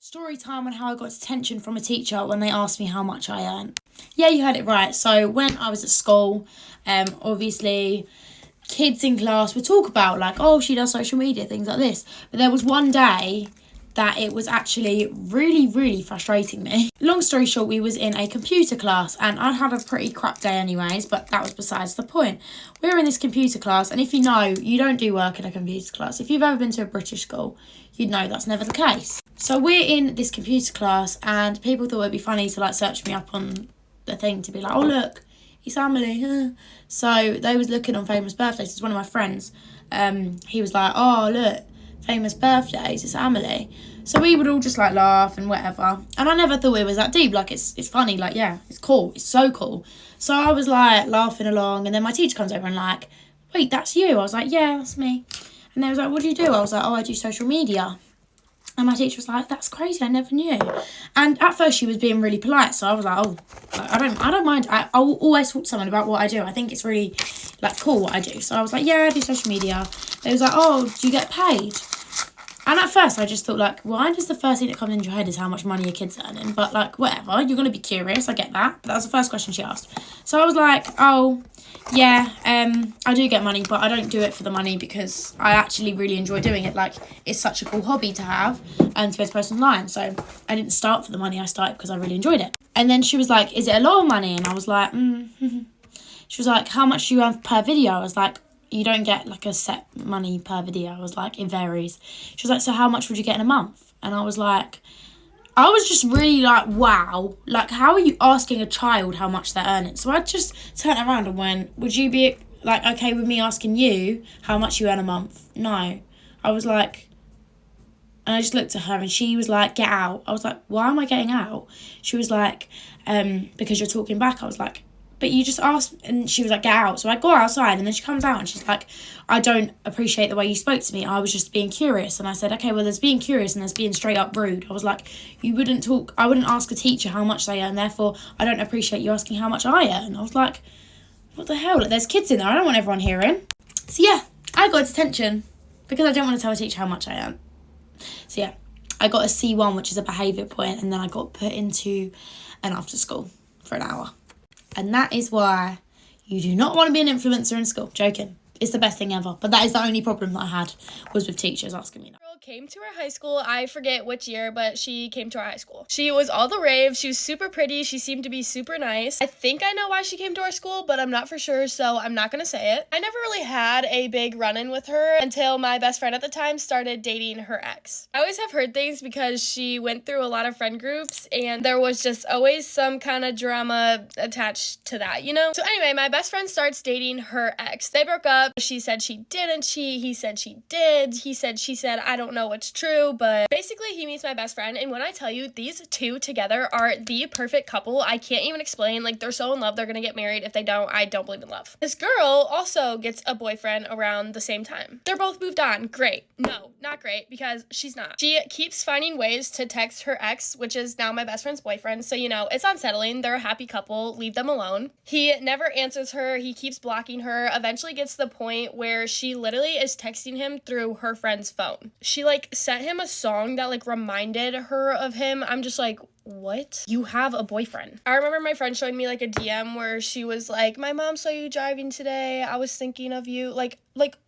Story time on how I got detention from a teacher when they asked me how much I earned. Yeah, you heard it right. So when I was at school, obviously kids in class would talk about like, oh, she does social media, things like this. But there was one day that it was actually really frustrating me. Long story short, we was in a computer class and I'd had a pretty crap day anyways, but that was besides the point. We were in this computer class, and if you know, you don't do work in a computer class. If you've ever been to a British school, you'd know that's never the case. So we're in this computer class and people thought it'd be funny to like search me up on the thing to be like, oh look, it's Emily. Huh? So they was looking on famous birthdays. It's one of my friends. He was like, oh look, famous birthdays, it's Emily. So we would all just like laugh and whatever. And I never thought it was that deep. Like it's funny, like yeah, it's cool. It's so cool. So I was like laughing along, and then my teacher comes over and like, wait, that's you? I was like, yeah, that's me. And they was like, what do you do? I was like, oh, I do social media. And my teacher was like, that's crazy, I never knew. And at first she was being really polite, so I was like, oh, like, I don't mind. I'll always talk to someone about what I do. I think it's really like cool what I do. So I was like, yeah, I do social media. They was like, oh, do you get paid? And at first I just thought like, why does the first thing that comes into your head is how much money your kid's earning? But like, whatever, you're going to be curious, I get that. But that was the first question she asked. So I was like, oh, yeah, I do get money, but I don't do it for the money because I actually really enjoy doing it. Like, it's such a cool hobby to have and to be able to post online. So I didn't start for the money, I started because I really enjoyed it. And then she was like, is it a lot of money? And I was like, She was like, how much do you earn per video? I was like, you don't get like a set money per video. I was like, it varies. She was like, so how much would you get in a month? And I was like, I was just really like, wow, like how are you asking a child how much they're earning? So I just turned around and went, would you be like okay with me asking you how much you earn a month? No. I was like, and I just looked at her and she was like, get out. I was like, why am I getting out? She was like, because you're talking back. I was like, but you just asked, and she was like, get out. So I go outside and then she comes out and she's like, I don't appreciate the way you spoke to me. I was just being curious. And I said, okay, well, there's being curious and there's being straight up rude. I was like, I wouldn't ask a teacher how much they earn. Therefore, I don't appreciate you asking how much I earn. I was like, what the hell? Like, there's kids in there. I don't want everyone hearing. So yeah, I got detention because I don't want to tell a teacher how much I earn. So yeah, I got a C1, which is a behaviour point, and then I got put into an after school for an hour. And that is why you do not want to be an influencer in school. Joking. It's the best thing ever. But that is the only problem that I had was with teachers asking me that. Came to our high school. I forget which year, but she came to our high school. She was all the rave. She was super pretty. She seemed to be super nice. I think I know why she came to our school, but I'm not for sure, so I'm not gonna say it. I never really had a big run-in with her until my best friend at the time started dating her ex. I always have heard things because she went through a lot of friend groups and there was just always some kind of drama attached to that, you know? So anyway, my best friend starts dating her ex. They broke up. She said she didn't cheat. He said she did. She said, I don't know what's true, but basically he meets my best friend, and when I tell you these two together are the perfect couple, I can't even explain. Like, they're so in love, they're gonna get married. If they don't, I don't believe in love. This girl also gets a boyfriend around the same time. They're both moved on. Great. No, not great, because she's not. She keeps finding ways to text her ex, which is now my best friend's boyfriend, so you know, it's unsettling. They're a happy couple. Leave them alone. He never answers her. He keeps blocking her. Eventually gets to the point where she literally is texting him through her friend's phone. She like sent him a song that like reminded her of him. I'm just like, what? You have a boyfriend. I remember my friend showing me like a DM where she was like, my mom saw you driving today. I was thinking of you. Like,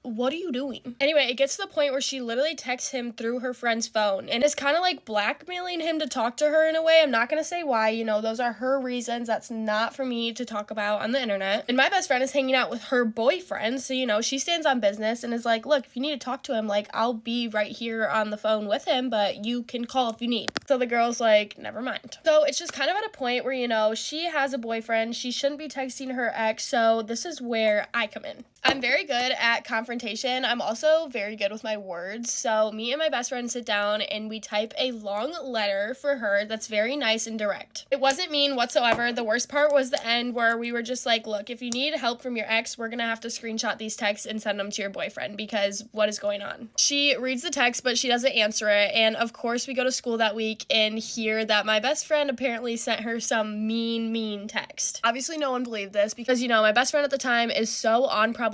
what are you doing? Anyway, it gets to the point where she literally texts him through her friend's phone and is kind of like blackmailing him to talk to her in a way. I'm not going to say why, you know, those are her reasons. That's not for me to talk about on the internet. And my best friend is hanging out with her boyfriend. So, you know, she stands on business and is like, look, if you need to talk to him, like, I'll be right here on the phone with him, but you can call if you need. So the girl's like, never mind. So it's just kind of at a point where, you know, she has a boyfriend. She shouldn't be texting her ex. So this is where I come in. I'm very good at confrontation. I'm also very good with my words. So me and my best friend sit down and we type a long letter for her that's very nice and direct. It wasn't mean whatsoever. The worst part was the end where we were just like, look, if you need help from your ex, we're gonna have to screenshot these texts and send them to your boyfriend because what is going on? She reads the text, but she doesn't answer it. And of course we go to school that week and hear that my best friend apparently sent her some mean text. Obviously no one believed this because, you know, my best friend at the time is so unproblematic.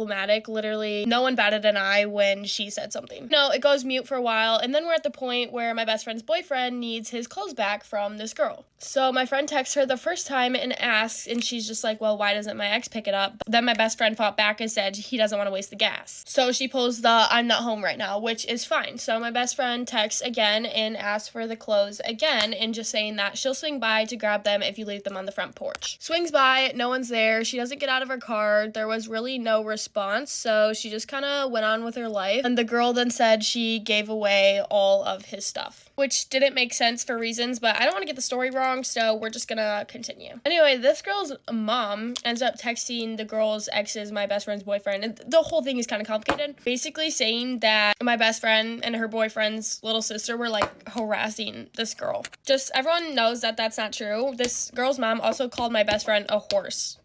Literally literally no one batted an eye when she said something. No, it goes mute for a while, and then we're at the point where my best friend's boyfriend needs his clothes back from this girl. So my friend texts her the first time and asks, and she's just like, well, why doesn't my ex pick it up? Then my best friend fought back and said he doesn't want to waste the gas. So she pulls the I'm not home right now, which is fine. So my best friend texts again and asks for the clothes again, and just saying that she'll swing by to grab them if you leave them on the front porch. Swings by, no one's there. She doesn't get out of her car. There was really no response, so she just kind of went on with her life. And the girl then said she gave away all of his stuff, which didn't make sense for reasons, but I don't want to get the story wrong, so we're just gonna continue. Anyway, this girl's mom ends up texting the girl's ex's, my best friend's boyfriend, and the whole thing is kind of complicated, basically saying that my best friend and her boyfriend's little sister were like harassing this girl. Just everyone knows that that's not true. This girl's mom also called my best friend a horse.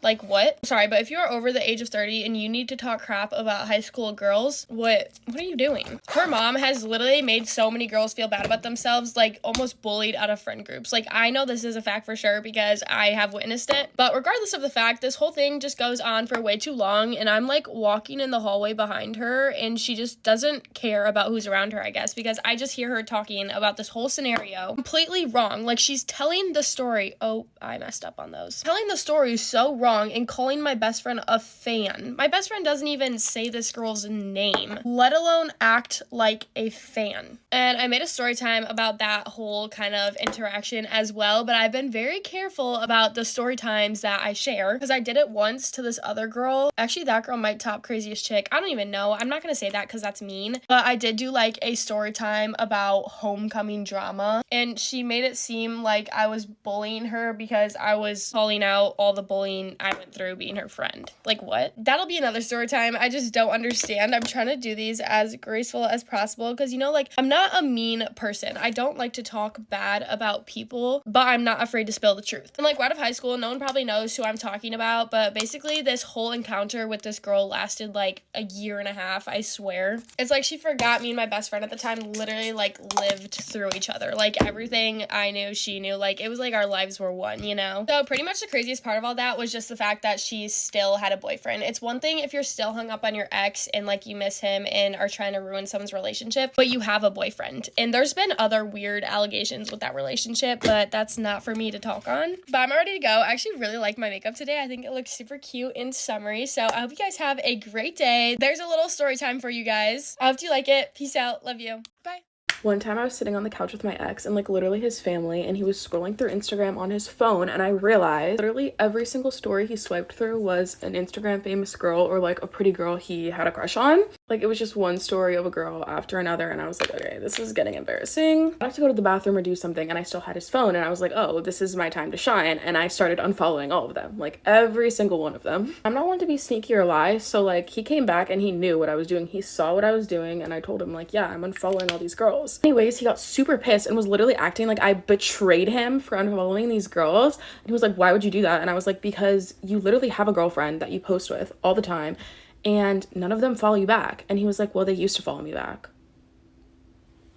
Like, what? Sorry, but if you are over the age of 30 and you need to talk crap about high school girls, what are you doing? Her mom has literally made so many girls feel bad about themselves, like almost bullied out of friend groups. Like, I know this is a fact for sure because I have witnessed it. But regardless of the fact, this whole thing just goes on for way too long, and I'm like walking in the hallway behind her, and she just doesn't care about who's around her, I guess, because I just hear her talking about this whole scenario completely wrong. Like, she's telling the story. Oh, I messed up on those. Telling the story so wrong and calling my best friend a fan. My best friend doesn't even say this girl's name, let alone act like a fan. And I made a story time about that whole kind of interaction as well, but I've been very careful about the story times that I share because I did it once to this other girl. Actually, that girl might top craziest chick. I don't even know. I'm not gonna say that because that's mean, but I did do like a story time about homecoming drama, and she made it seem like I was bullying her because I was calling out all the bullying I went through being her friend. Like, what? That'll be another story time. I just don't understand. I'm trying to do these as graceful as possible because, you know, like, I'm not a mean person. I don't like to talk bad about people, but I'm not afraid to spill the truth. And like, right out of high school, no one probably knows who I'm talking about, but basically this whole encounter with this girl lasted like a year and a half, I swear. It's like she forgot me and my best friend at the time literally like lived through each other. Like, everything I knew, she knew. Like, it was like our lives were one, you know? So pretty much the craziest part of all that was just the fact that she still had a boyfriend. It's one thing if you're still hung up on your ex and like you miss him and are trying to ruin someone's relationship, but you have a boyfriend. And there's been other weird allegations with that relationship, but that's not for me to talk on. But I'm ready to go. I actually really like my makeup today. I think it looks super cute and summery. So I hope you guys have a great day. There's a little story time for you guys. I hope you like it. Peace out. Love you. Bye. One time I was sitting on the couch with my ex and like literally his family, and he was scrolling through Instagram on his phone, and I realized literally every single story he swiped through was an Instagram famous girl or like a pretty girl he had a crush on. Like, it was just one story of a girl after another, and I was like, okay, this is getting embarrassing. I have to go to the bathroom or do something, and I still had his phone, and I was like, oh, this is my time to shine, and I started unfollowing all of them, like every single one of them. I'm not one to be sneaky or lie, so like he came back and he knew what I was doing. He saw what I was doing, and I told him like, yeah, I'm unfollowing all these girls. Anyways, he got super pissed and was literally acting like I betrayed him for unfollowing these girls. And he was like, why would you do that? And I was like, because you literally have a girlfriend that you post with all the time and none of them follow you back. And he was like, well, they used to follow me back.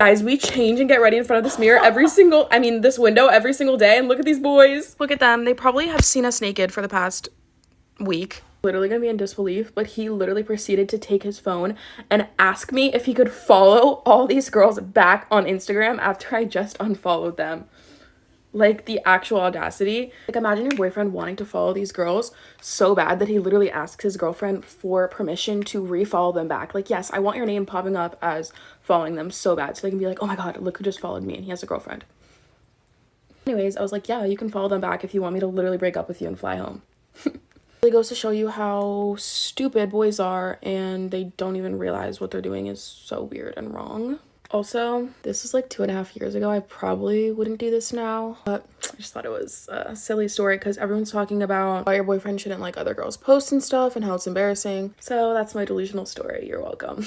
Guys, we change and get ready in front of this mirror this window every single day, and look at these boys. Look at them. They probably have seen us naked for the past week. Literally gonna be in disbelief, but he literally proceeded to take his phone and ask me if he could follow all these girls back on Instagram after I just unfollowed them. Like, the actual audacity. Like, imagine your boyfriend wanting to follow these girls so bad that he literally asks his girlfriend for permission to refollow them back. Like, yes, I want your name popping up as following them so bad so they can be like, oh my god, look who just followed me and he has a girlfriend. Anyways, I was like, yeah, you can follow them back if you want me to literally break up with you and fly home. It goes to show you how stupid boys are, and they don't even realize what they're doing is so weird and wrong. Also, this is like 2.5 years ago. I probably wouldn't do this now, but I just thought it was a silly story because everyone's talking about why your boyfriend shouldn't like other girls' posts and stuff and how it's embarrassing. So that's my delusional story. You're welcome.